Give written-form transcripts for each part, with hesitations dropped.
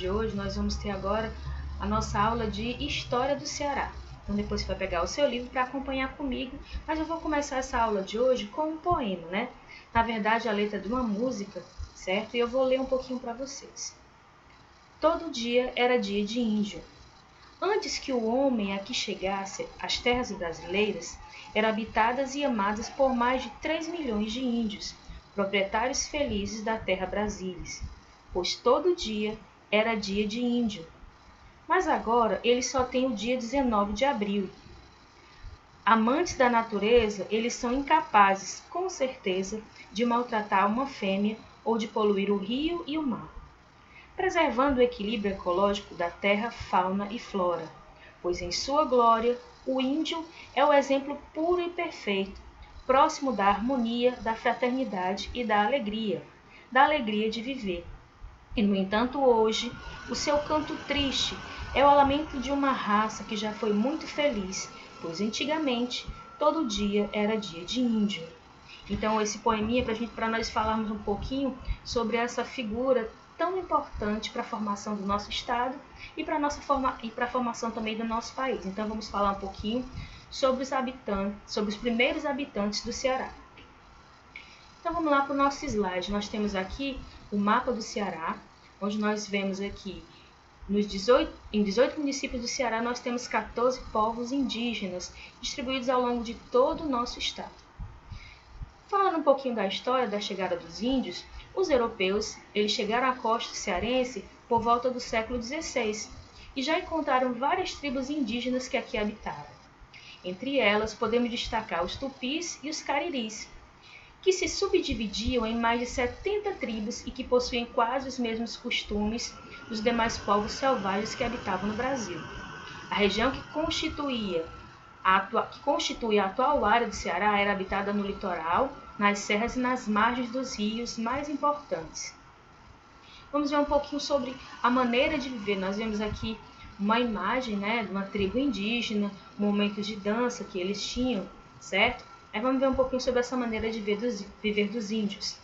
de hoje, nós vamos ter agora a nossa aula de História do Ceará. Então depois você vai pegar o seu livro para acompanhar comigo, mas eu vou começar essa aula de hoje com um poema, né? Na verdade, a letra de uma música, certo? E eu vou ler um pouquinho para vocês. Todo dia era dia de índio. Antes que o homem aqui chegasse, as terras brasileiras eram habitadas e amadas por mais de 3 milhões de índios, proprietários felizes da terra Brasília, pois todo dia era dia de índio. Mas agora eles só têm o dia 19 de abril. Amantes da natureza, eles são incapazes, com certeza, de maltratar uma fêmea ou de poluir o rio e o mar, preservando o equilíbrio ecológico da terra, fauna e flora, pois em sua glória o índio é o exemplo puro e perfeito, próximo da harmonia, da fraternidade e da alegria de viver. E, no entanto, hoje, o seu canto triste é o lamento de uma raça que já foi muito feliz, pois antigamente todo dia era dia de índio. Então, esse poeminha é para nós falarmos um pouquinho sobre essa figura tão importante para a formação do nosso estado e para a formação também do nosso país. Então, vamos falar um pouquinho sobre os primeiros habitantes do Ceará. Então, vamos lá para o nosso slide. Nós temos aqui o mapa do Ceará, onde nós vemos aqui, em 18 municípios do Ceará, nós temos 14 povos indígenas, distribuídos ao longo de todo o nosso estado. Falando um pouquinho da história da chegada dos índios, os europeus eles chegaram à costa cearense por volta do século XVI e já encontraram várias tribos indígenas que aqui habitaram. Entre elas, podemos destacar os tupis e os cariris, que se subdividiam em mais de 70 tribos e que possuem quase os mesmos costumes dos demais povos selvagens que habitavam no Brasil. A região que constitui a atual área do Ceará era habitada no litoral, nas serras e nas margens dos rios mais importantes. Vamos ver um pouquinho sobre a maneira de viver. Nós vemos aqui uma imagem, né, de uma tribo indígena, momentos de dança que eles tinham, certo? Aí vamos ver um pouquinho sobre essa maneira de viver dos índios.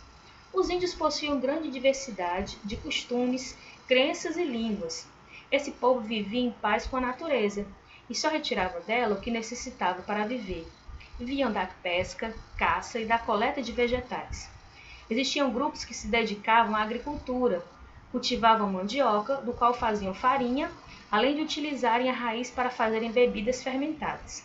Os índios possuíam grande diversidade de costumes, crenças e línguas. Esse povo vivia em paz com a natureza e só retirava dela o que necessitava para viver. Viviam da pesca, caça e da coleta de vegetais. Existiam grupos que se dedicavam à agricultura, cultivavam mandioca, do qual faziam farinha, além de utilizarem a raiz para fazerem bebidas fermentadas.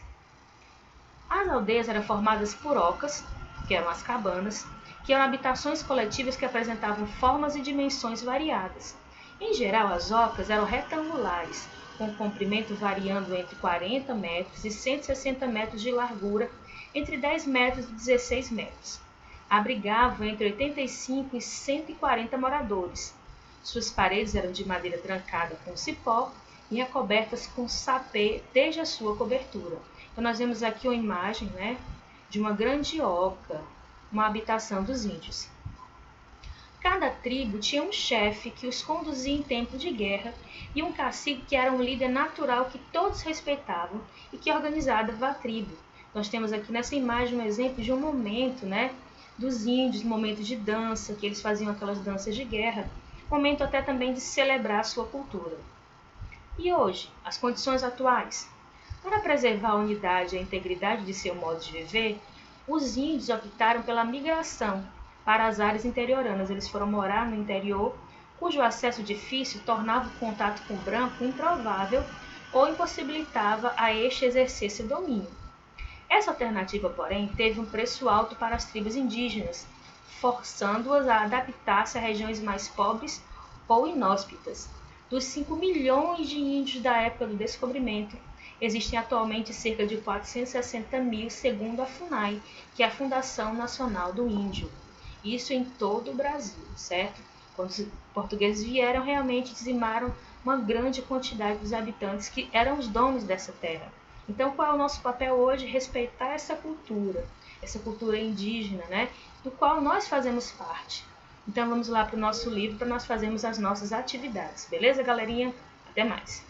As aldeias eram formadas por ocas, que eram as cabanas, que eram habitações coletivas que apresentavam formas e dimensões variadas. Em geral, as ocas eram retangulares, com comprimento variando entre 40 metros e 160 metros de largura, entre 10 metros e 16 metros. Abrigavam entre 85 e 140 moradores. Suas paredes eram de madeira trancada com cipó e recobertas com sapê desde a sua cobertura. Então, nós vemos aqui uma imagem, né, de uma grande oca, uma habitação dos índios. Cada tribo tinha um chefe que os conduzia em tempo de guerra e um cacique que era um líder natural que todos respeitavam e que organizava a tribo. Nós temos aqui nessa imagem um exemplo de um momento, né, dos índios, um momento de dança, que eles faziam aquelas danças de guerra, momento até também de celebrar a sua cultura. E hoje, as condições atuais? Para preservar a unidade e a integridade de seu modo de viver, os índios optaram pela migração para as áreas interioranas. Eles foram morar no interior, cujo acesso difícil tornava o contato com o branco improvável ou impossibilitava a este exercer seu domínio. Essa alternativa, porém, teve um preço alto para as tribos indígenas, forçando-as a adaptar-se a regiões mais pobres ou inóspitas. Dos 5 milhões de índios da época do descobrimento, existem atualmente cerca de 460 mil, segundo a FUNAI, que é a Fundação Nacional do Índio. Isso em todo o Brasil, certo? Quando os portugueses vieram, realmente dizimaram uma grande quantidade dos habitantes que eram os donos dessa terra. Então, qual é o nosso papel hoje? Respeitar essa cultura indígena, né? Do qual nós fazemos parte. Então, vamos lá para o nosso livro para nós fazermos as nossas atividades. Beleza, galerinha? Até mais!